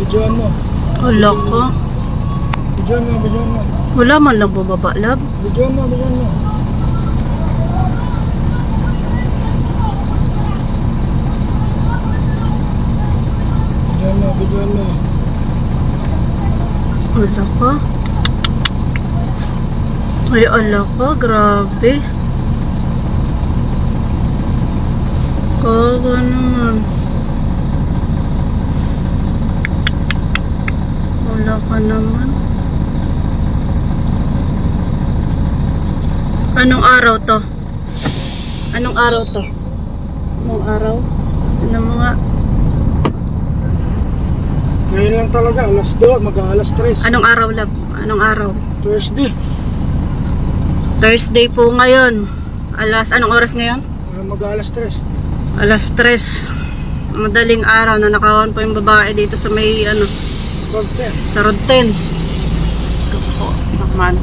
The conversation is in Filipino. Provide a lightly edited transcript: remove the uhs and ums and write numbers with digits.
Videoan mo. Wala ka. Videoan mo, videoan mo. Wala man lang bumaba, lab. Videoan mo, videoan mo. Videoan mo, videoan mo. Wala ka. Ay, ala ka. Grabe. Kawa naman. Wala ka naman. Anong araw to? Anong araw to? Anong araw? Anong mga... Ngayon lang talaga, alas 2, mag-alas 3. Anong araw, lab? Anong araw? Thursday. Thursday po ngayon. Anong oras ngayon? Mag-alas 3. Alas 3. Madaling araw na nakawan po yung babae dito sa may ano, Pagte. sa Road 10. Diyos ko po naman.